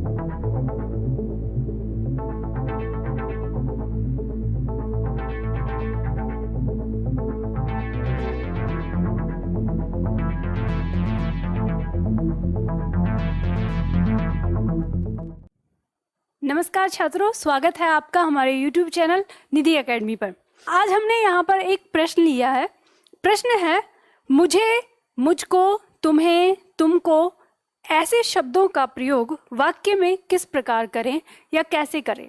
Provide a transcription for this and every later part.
नमस्कार छात्रों, स्वागत है आपका हमारे YouTube चैनल निधि एकेडमी पर। आज हमने यहाँ पर एक प्रश्न लिया है। प्रश्न है, मुझे, मुझको, तुम्हें, तुमको ऐसे शब्दों का प्रयोग वाक्य में किस प्रकार करें या कैसे करें।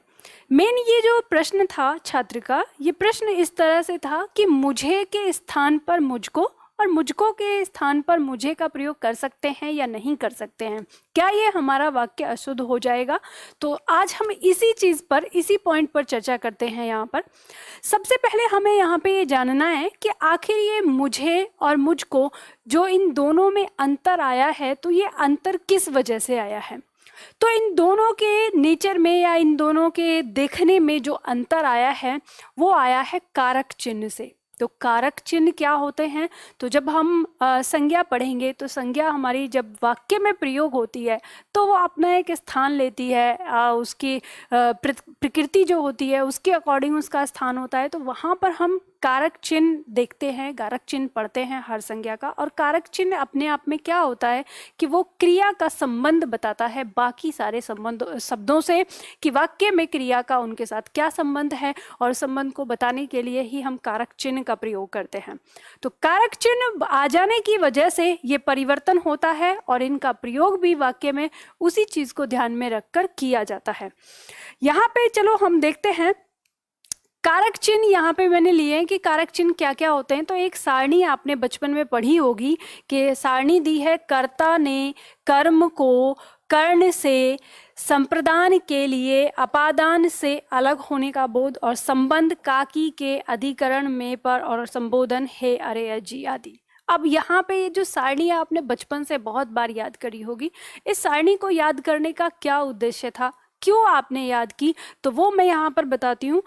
मेन ये जो प्रश्न था छात्र का, ये प्रश्न इस तरह से था कि मुझे के स्थान पर मुझको और मुझको के स्थान पर मुझे का प्रयोग कर सकते हैं या नहीं कर सकते हैं, क्या ये हमारा वाक्य अशुद्ध हो जाएगा। तो आज हम इसी चीज़ पर, इसी पॉइंट पर चर्चा करते हैं। यहाँ पर सबसे पहले हमें यहाँ पे ये जानना है कि आखिर ये मुझे और मुझको जो इन दोनों में अंतर आया है, तो ये अंतर किस वजह से आया है। तो इन दोनों के नेचर में या इन दोनों के देखने में जो अंतर आया है वो आया है कारक चिन्ह से। तो कारक चिन्ह क्या होते हैं, तो जब हम संज्ञा पढ़ेंगे तो संज्ञा हमारी जब वाक्य में प्रयोग होती है तो वो अपना एक स्थान लेती है, उसकी प्रकृति जो होती है उसके अकॉर्डिंग उसका स्थान होता है। तो वहाँ पर हम कारक चिन्ह देखते हैं, कारक चिन्ह पढ़ते हैं हर संज्ञा का। और कारक चिन्ह अपने आप में क्या होता है कि वो क्रिया का संबंध बताता है बाकी सारे शब्दों से, कि वाक्य में क्रिया का उनके साथ क्या संबंध है, और संबंध को बताने के लिए ही हम कारक चिन्ह का प्रयोग करते हैं। तो कारक चिन्ह आ जाने की वजह से ये परिवर्तन होता है और इनका प्रयोग भी वाक्य में उसी चीज को ध्यान में रखकर किया जाता है। यहाँ पे चलो हम देखते हैं कारक चिन्ह। यहाँ पे मैंने लिए हैं कि कारक चिन्ह क्या क्या होते हैं। तो एक सारणी आपने बचपन में पढ़ी होगी कि सारणी दी है, कर्ता ने कर्म को कर्ण से, संप्रदान के लिए अपादान से अलग होने का बोध, और संबंध काकी के अधिकरण में पर, और संबोधन हे अरे अजी आदि। अब यहाँ पे ये जो सारणी आपने बचपन से बहुत बार याद करी होगी, इस सारणी को याद करने का क्या उद्देश्य था, क्यों आपने याद की, तो वो मैं यहाँ पर बताती हूँ।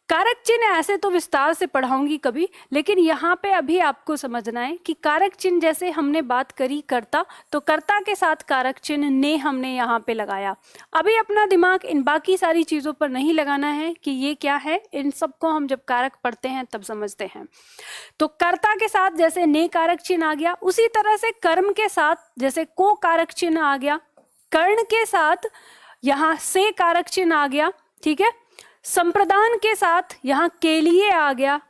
कारक चिन्ह ऐसे तो विस्तार से पढ़ाऊंगी कभी, लेकिन यहाँ पे अभी आपको समझना है कि कारक चिन्ह जैसे हमने बात करी कर्ता, तो कर्ता के साथ कारक चिन्ह ने हमने यहाँ पे लगाया। अभी अपना दिमाग इन बाकी सारी चीज़ों पर नहीं लगाना है कि ये क्या है, इन सबको हम जब कारक पढ़ते हैं तब समझते हैं। तो कर्ता के साथ जैसे ने कारक चिन्ह आ गया, उसी तरह से कर्म के साथ जैसे को कारक चिन्ह आ गया, कर्ण के साथ यहाँ से कारक चिन्ह आ गया, ठीक है। संप्रदान के साथ यहाँ के लिए आ गया,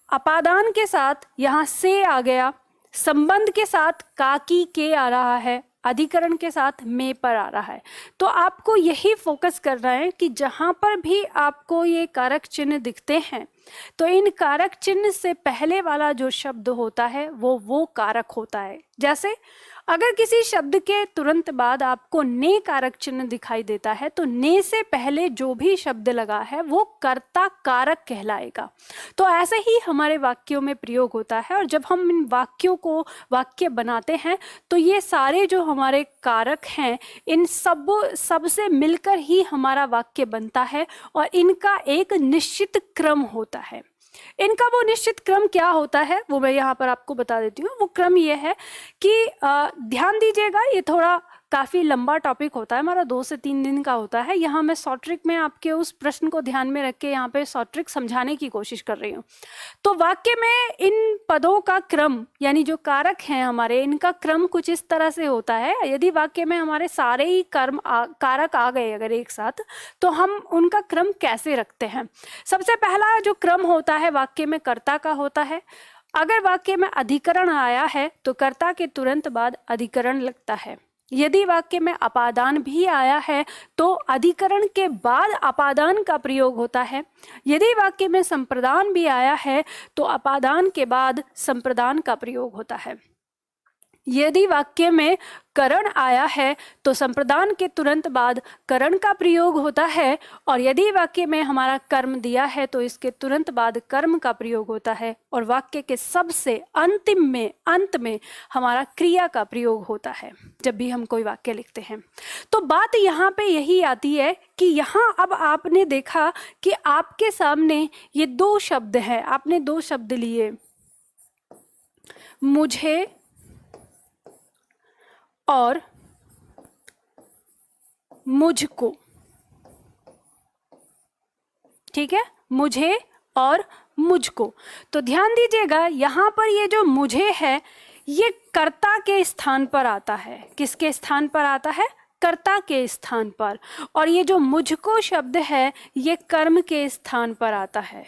अपादान के साथ यहाँ से आ गया, संबंध के साथ काकी के आ रहा है, अधिकरण के साथ में पर आ रहा है। तो आपको यही फोकस करना है कि जहाँ पर भी आपको ये कारक चिन्ह दिखते हैं तो इन कारक चिन्ह से पहले वाला जो शब्द होता है वो कारक होता है। जैसे अगर किसी शब्द के तुरंत बाद आपको ने कारक चिन्ह दिखाई देता है तो ने से पहले जो भी शब्द लगा है वो कर्ता कारक कहलाएगा। तो ऐसे ही हमारे वाक्यों में प्रयोग होता है, और जब हम इन वाक्यों को वाक्य बनाते हैं तो ये सारे जो हमारे कारक हैं इन सबसे मिलकर ही हमारा वाक्य बनता है, और इनका एक निश्चित क्रम होता है। इनका वो निश्चित क्रम क्या होता है वो मैं यहाँ पर आपको बता देती हूँ। वो क्रम ये है कि ध्यान दीजिएगा, ये थोड़ा काफ़ी लंबा टॉपिक होता है हमारा, 2 से 3 दिन का होता है। यहाँ मैं शॉर्ट ट्रिक में आपके उस प्रश्न को ध्यान में रख के यहाँ पे शॉर्ट ट्रिक समझाने की कोशिश कर रही हूँ। तो वाक्य में इन पदों का क्रम, यानी जो कारक हैं हमारे, इनका क्रम कुछ इस तरह से होता है। यदि वाक्य में हमारे सारे ही कारक आ गए अगर एक साथ, तो हम उनका क्रम कैसे रखते हैं। सबसे पहला जो क्रम होता है वाक्य में कर्ता का होता है। अगर वाक्य में अधिकरण आया है तो कर्ता के तुरंत बाद अधिकरण लगता है। यदि वाक्य में अपादान भी आया है तो अधिकरण के बाद अपादान का प्रयोग होता है। यदि वाक्य में संप्रदान भी आया है तो अपादान के बाद संप्रदान का प्रयोग होता है। यदि वाक्य में करण आया है तो संप्रदान के तुरंत बाद करण का प्रयोग होता है, और यदि वाक्य में हमारा कर्म दिया है तो इसके तुरंत बाद कर्म का प्रयोग होता है, और वाक्य के सबसे अंत में हमारा क्रिया का प्रयोग होता है जब भी हम कोई वाक्य लिखते हैं। तो बात यहाँ पे यही आती है कि यहाँ अब आपने देखा कि आपके सामने ये 2 शब्द हैं, आपने 2 शब्द लिए, मुझे और मुझको, ठीक है, मुझे और मुझको। तो ध्यान दीजिएगा यहाँ पर ये जो मुझे है ये कर्ता के स्थान पर आता है। किसके स्थान पर आता है? कर्ता के स्थान पर। और ये जो मुझको शब्द है ये कर्म के स्थान पर आता है।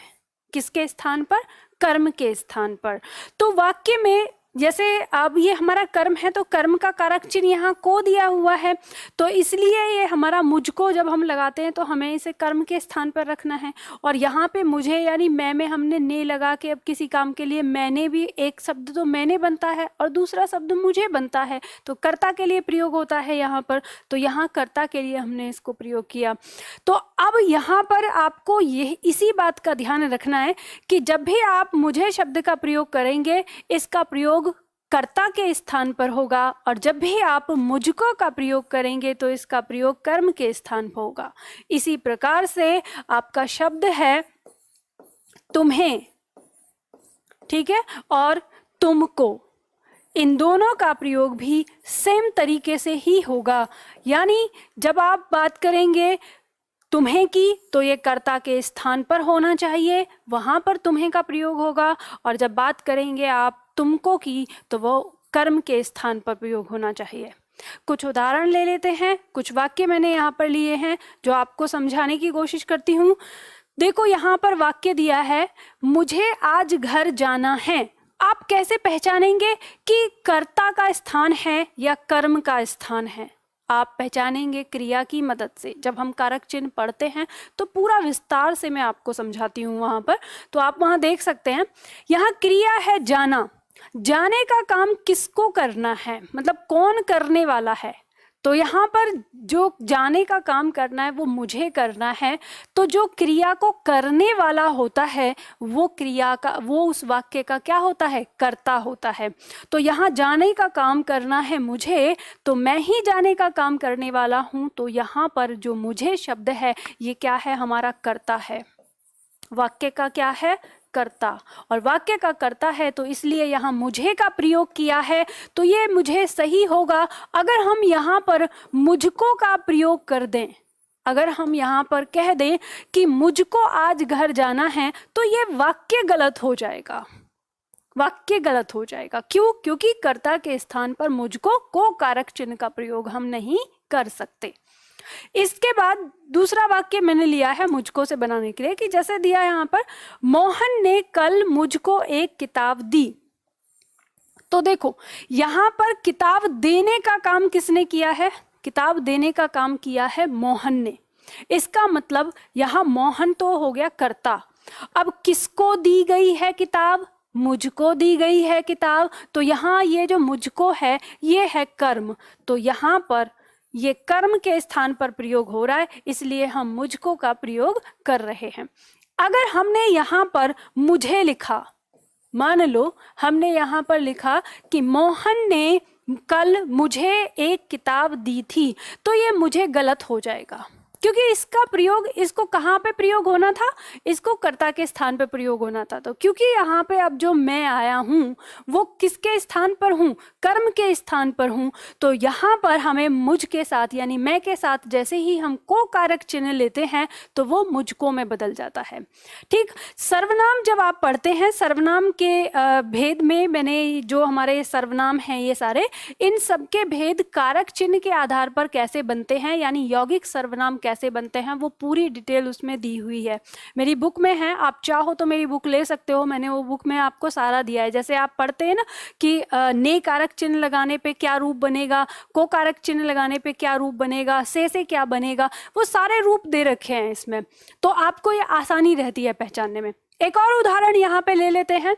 किसके स्थान पर? कर्म के स्थान पर। तो वाक्य में जैसे अब ये हमारा कर्म है तो कर्म का कारक चिन्ह यहाँ को दिया हुआ है, तो इसलिए ये हमारा मुझको जब हम लगाते हैं तो हमें इसे कर्म के स्थान पर रखना है। और यहाँ पे मुझे यानी मैं में हमने ने लगा के अब किसी काम के लिए मैंने भी, एक शब्द तो मैंने बनता है और दूसरा शब्द मुझे बनता है, तो कर्ता के लिए प्रयोग होता है यहाँ पर। तो यहाँ कर्ता के लिए हमने इसको प्रयोग किया। तो अब यहाँ पर आपको ये इसी बात का ध्यान रखना है कि जब भी आप मुझे शब्द का प्रयोग करेंगे इसका प्रयोग कर्ता के स्थान पर होगा, और जब भी आप मुझको का प्रयोग करेंगे तो इसका प्रयोग कर्म के स्थान पर होगा। इसी प्रकार से आपका शब्द है तुम्हें, ठीक है, और तुमको, इन दोनों का प्रयोग भी सेम तरीके से ही होगा। यानी जब आप बात करेंगे तुम्हें की तो ये कर्ता के स्थान पर होना चाहिए, वहां पर तुम्हें का प्रयोग होगा, और जब बात करेंगे आप तुमको की तो वो कर्म के स्थान पर प्रयोग होना चाहिए। कुछ उदाहरण ले लेते हैं, कुछ वाक्य मैंने यहाँ पर लिए हैं जो आपको समझाने की कोशिश करती हूँ। देखो यहाँ पर वाक्य दिया है मुझे आज घर जाना है। आप कैसे पहचानेंगे कि कर्ता का स्थान है या कर्म का स्थान है? आप पहचानेंगे क्रिया की मदद से। जब हम कारक चिन्ह पढ़ते हैं तो पूरा विस्तार से मैं आपको समझाती हूँ वहाँ पर, तो आप वहाँ देख सकते हैं। यहाँ क्रिया है जाना, जाने का काम किसको करना है, मतलब कौन करने वाला है? तो यहाँ पर जो जाने का काम करना है वो मुझे करना है, तो जो क्रिया को करने वाला होता है वो क्रिया का, वो उस वाक्य का क्या होता है? कर्ता होता है। तो यहाँ जाने का काम करना है मुझे, तो मैं ही जाने का काम करने वाला हूँ, तो यहाँ पर जो मुझे शब्द है ये क्या है? हमारा कर्ता है। वाक्य का क्या है? कर्ता। और वाक्य का कर्ता है तो इसलिए यहाँ मुझे का प्रयोग किया है, तो ये मुझे सही होगा। अगर हम यहाँ पर मुझको का प्रयोग कर दें, अगर हम यहाँ पर कह दें कि मुझको आज घर जाना है, तो ये वाक्य गलत हो जाएगा। वाक्य गलत हो जाएगा। क्यों? क्योंकि कर्ता के स्थान पर मुझको को कारक चिन्ह का प्रयोग हम नहीं कर सकते। इसके बाद दूसरा वाक्य मैंने लिया है मुझको से बनाने के लिए, कि जैसे दिया यहाँ पर मोहन ने कल मुझको एक किताब दी। तो देखो यहाँ पर किताब देने का काम किसने किया है? किताब देने का काम किया है मोहन ने। इसका मतलब यहाँ मोहन तो हो गया कर्ता। अब किसको दी गई है किताब? मुझको दी गई है किताब। तो यहाँ ये जो मुझको है ये है कर्म, तो यहाँ पर ये कर्म के स्थान पर प्रयोग हो रहा है, इसलिए हम मुझको का प्रयोग कर रहे हैं। अगर हमने यहाँ पर मुझे लिखा, मान लो हमने यहाँ पर लिखा कि मोहन ने कल मुझे एक किताब दी थी, तो ये मुझे गलत हो जाएगा, क्योंकि इसका प्रयोग, इसको कहाँ पे प्रयोग होना था? इसको कर्ता के स्थान पे प्रयोग होना था। तो क्योंकि यहाँ पे अब जो मैं आया हूँ वो किसके स्थान पर हूँ? कर्म के स्थान पर हूँ। तो यहाँ पर हमें मुझ के साथ यानी मैं के साथ जैसे ही हम को कारक चिन्ह लेते हैं तो वो मुझको में बदल जाता है। ठीक, सर्वनाम जब आप पढ़ते हैं, सर्वनाम के भेद में मैंने जो हमारे सर्वनाम हैं ये सारे, इन सबके भेद कारक चिन्ह के आधार पर कैसे बनते हैं, यानी यौगिक सर्वनाम कैसे बनते हैं, वो पूरी डिटेल उसमें दी हुई है। मेरी बुक में है, आप चाहो तो मेरी बुक ले सकते हो। मैंने वो बुक में आपको सारा दिया है। जैसे आप पढ़ते हैं ना कि ने कारक चिन्ह लगाने पे क्या रूप बनेगा, को कारक चिन्ह लगाने पे क्या रूप बनेगा, से क्या बनेगा, वो सारे रूप दे रखे हैं इसमें, तो आपको ये आसानी रहती है पहचानने में। एक और उदाहरण यहाँ पे ले लेते हैं।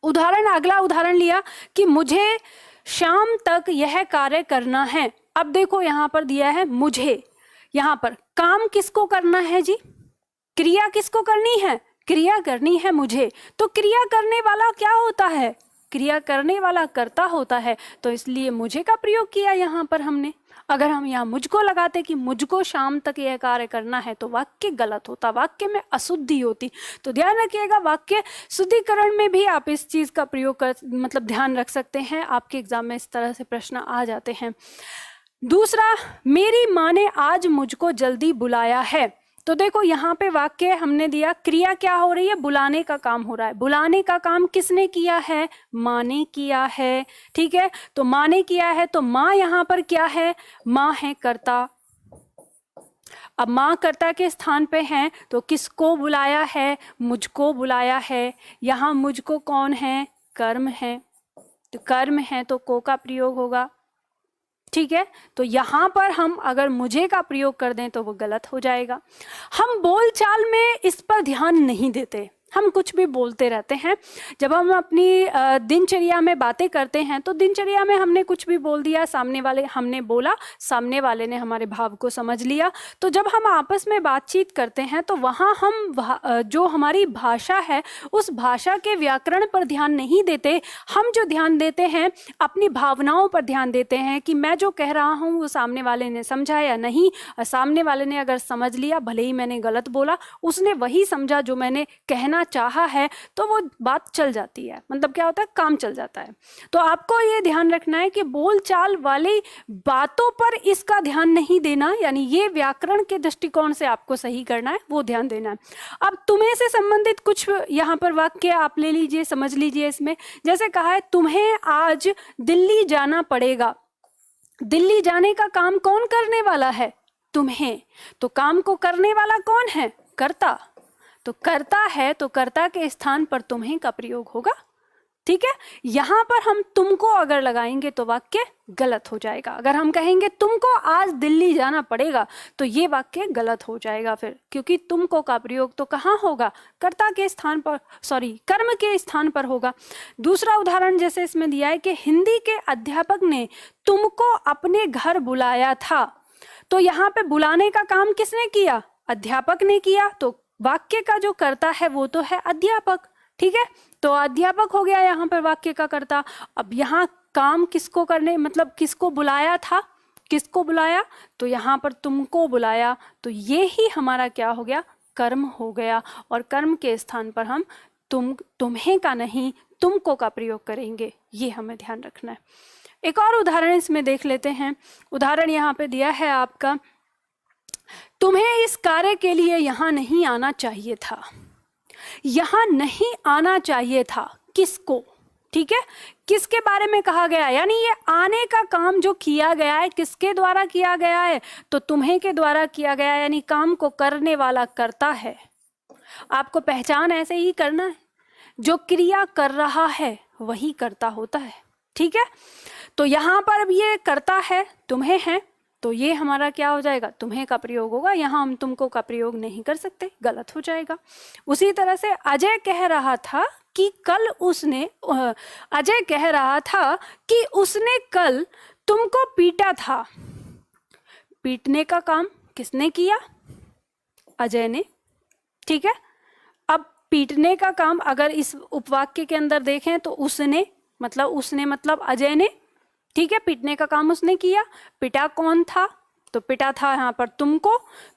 उदाहरण, अगला उदाहरण लिया कि मुझे शाम तक यह कार्य करना है। अब देखो यहाँ पर दिया है मुझे, यहाँ पर काम किसको करना है जी? क्रिया किसको करनी है? क्रिया करनी है मुझे। तो क्रिया करने वाला क्या होता है? क्रिया करने वाला कर्ता होता है, तो इसलिए मुझे का प्रयोग किया यहाँ पर हमने। अगर हम यहाँ मुझको लगाते कि मुझको शाम तक यह कार्य करना है तो वाक्य गलत होता, वाक्य में अशुद्धि होती। तो ध्यान रखिएगा, वाक्य शुद्धिकरण में भी आप इस चीज का प्रयोग कर, मतलब ध्यान रख सकते हैं। आपके एग्जाम में इस तरह से प्रश्न आ जाते हैं। दूसरा, मेरी माँ ने आज मुझको जल्दी बुलाया है। तो देखो यहाँ पे वाक्य हमने दिया, क्रिया क्या हो रही है, बुलाने का काम हो रहा है। बुलाने का काम किसने किया है, माँ ने किया है। ठीक है, तो माँ ने किया है, तो माँ यहाँ पर क्या है, माँ है कर्ता। अब माँ कर्ता के स्थान पे हैं, तो किसको बुलाया है, मुझको बुलाया है। यहाँ मुझको कौन है, कर्म है, तो कर्म है तो को का प्रयोग होगा। ठीक है, तो यहाँ पर हम अगर मुझे का प्रयोग कर दें तो वो गलत हो जाएगा। हम बोलचाल में इस पर ध्यान नहीं देते, हम कुछ भी बोलते रहते हैं। जब हम अपनी दिनचर्या में बातें करते हैं तो दिनचर्या में हमने कुछ भी बोल दिया, सामने वाले हमने बोला, सामने वाले ने हमारे भाव को समझ लिया। तो जब हम आपस में बातचीत करते हैं तो वहाँ हम जो हमारी भाषा है उस भाषा के व्याकरण पर ध्यान नहीं देते। हम जो ध्यान देते हैं अपनी भावनाओं पर ध्यान देते हैं कि मैं जो कह रहा हूँ वो सामने वाले ने समझा या नहीं। सामने वाले ने अगर समझ लिया, भले ही मैंने गलत बोला, उसने वही समझा जो मैंने कहना चाहा है, तो वो बात चल जाती है। मतलब क्या होता है, काम चल जाता है। तो आपको ये ध्यान रखना है कि बोलचाल वाली बातों पर इसका ध्यान नहीं देना, यानी ये व्याकरण के दृष्टिकोण से आपको सही करना है, वो ध्यान देना है। अब तुम्हें से संबंधित कुछ यहाँ पर वाक्य आप ले लीजिए, समझ लीजिए। इसमें जैसे कहा है, तुम्हें आज दिल्ली जाना पड़ेगा। दिल्ली जाने का काम कौन करने वाला है, तुम्हें। तो काम को करने वाला कौन है, कर्ता। तो कर्ता है तो कर्ता के स्थान पर तुम्हें का प्रयोग होगा। ठीक है, यहां पर हम तुमको अगर लगाएंगे तो वाक्य गलत हो जाएगा। अगर हम कहेंगे तुमको आज दिल्ली जाना पड़ेगा तो ये वाक्य गलत हो जाएगा फिर, क्योंकि तुमको का प्रयोग तो कहाँ होगा, कर्ता के स्थान पर, सॉरी कर्म के स्थान पर होगा। दूसरा उदाहरण जैसे इसमें दिया है कि हिंदी के अध्यापक ने तुमको अपने घर बुलाया था। तो यहाँ पे बुलाने का काम किसने किया, अध्यापक ने किया। तो वाक्य का जो कर्ता है वो तो है अध्यापक। ठीक है, तो अध्यापक हो गया यहाँ पर वाक्य का कर्ता। अब यहाँ काम किसको करने, मतलब किसको बुलाया था, किसको बुलाया, तो यहाँ पर तुमको बुलाया। तो ये ही हमारा क्या हो गया, कर्म हो गया। और कर्म के स्थान पर हम तुम्हें का नहीं तुमको का प्रयोग करेंगे, ये हमें ध्यान रखना है। एक और उदाहरण इसमें देख लेते हैं। उदाहरण यहाँ पे दिया है आपका, तुम्हें इस कार्य के लिए यहाँ नहीं आना चाहिए था। यहाँ नहीं आना चाहिए था किसको, ठीक है, किसके बारे में कहा गया है, यानी ये आने का काम जो किया गया है किसके द्वारा किया गया है, तो तुम्हें के द्वारा किया गया है, यानी काम को करने वाला कर्ता है। आपको पहचान ऐसे ही करना है, जो क्रिया कर रहा है वही कर्ता होता है। ठीक है, तो यहाँ पर अब ये कर्ता है, तुम्हें है, तो ये हमारा क्या हो जाएगा, तुम्हें का प्रयोग होगा। यहाँ हम तुमको का प्रयोग नहीं कर सकते, गलत हो जाएगा। उसी तरह से अजय कह रहा था कि कल उसने, अजय कह रहा था कि उसने कल तुमको पीटा था। पीटने का काम किसने किया, अजय ने। ठीक है, अब पीटने का काम अगर इस उपवाक्य के अंदर देखें तो उसने मतलब अजय ने। ठीक है, पीटने का काम उसने किया। पिटा कौन था, तो पिटा था यहाँ पर तुमको।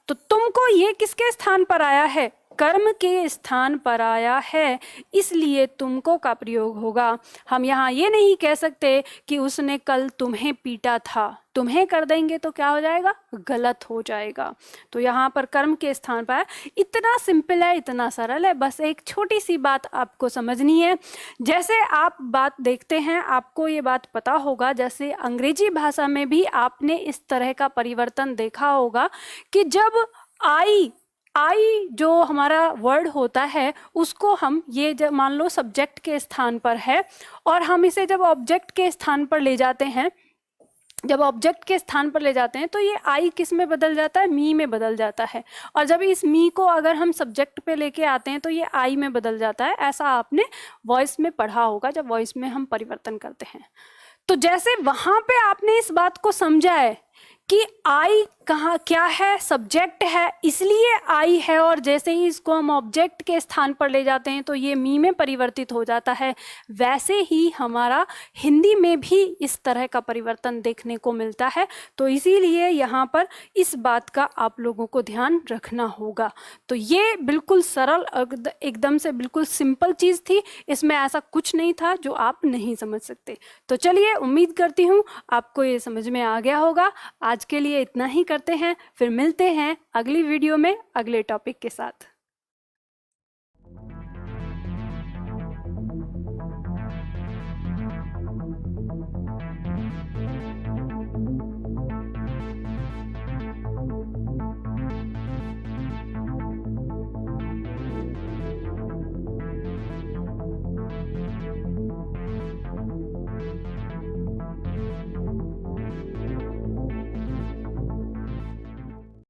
तो तुमको ये किसके स्थान पर आया है, कर्म के स्थान पर आया है, इसलिए तुमको का प्रयोग होगा। हम यहाँ ये नहीं कह सकते कि उसने कल तुम्हें पीटा था, तुम्हें कर देंगे तो क्या हो जाएगा, गलत हो जाएगा। तो यहाँ पर कर्म के स्थान पर, इतना सिंपल है, इतना सरल है। बस एक छोटी सी बात आपको समझनी है। जैसे आप बात देखते हैं, आपको ये बात पता होगा, जैसे अंग्रेजी भाषा में भी आपने इस तरह का परिवर्तन देखा होगा कि जब आई जो हमारा वर्ड होता है उसको हम ये जब मान लो सब्जेक्ट के स्थान पर है और हम इसे जब ऑब्जेक्ट के स्थान पर ले जाते हैं, जब ऑब्जेक्ट के स्थान पर ले जाते हैं तो ये आई किस में बदल जाता है, मी में बदल जाता है। और जब इस मी को अगर हम सब्जेक्ट पे लेके आते हैं तो ये आई में बदल जाता है। ऐसा आपने वॉइस में पढ़ा होगा, जब वॉइस में हम परिवर्तन करते हैं। तो जैसे वहां पे आपने इस बात को समझा है कि आई कहाँ क्या है, सब्जेक्ट है इसलिए आई है, और जैसे ही इसको हम ऑब्जेक्ट के स्थान पर ले जाते हैं तो ये मी में परिवर्तित हो जाता है। वैसे ही हमारा हिंदी में भी इस तरह का परिवर्तन देखने को मिलता है। तो इसीलिए यहाँ पर इस बात का आप लोगों को ध्यान रखना होगा। तो ये बिल्कुल सरल, एकदम से बिल्कुल सिंपल चीज़ थी, इसमें ऐसा कुछ नहीं था जो आप नहीं समझ सकते। तो चलिए, उम्मीद करती हूँ आपको ये समझ में आ गया होगा। आज के लिए इतना ही करते हैं, फिर मिलते हैं अगली वीडियो में अगले टॉपिक के साथ।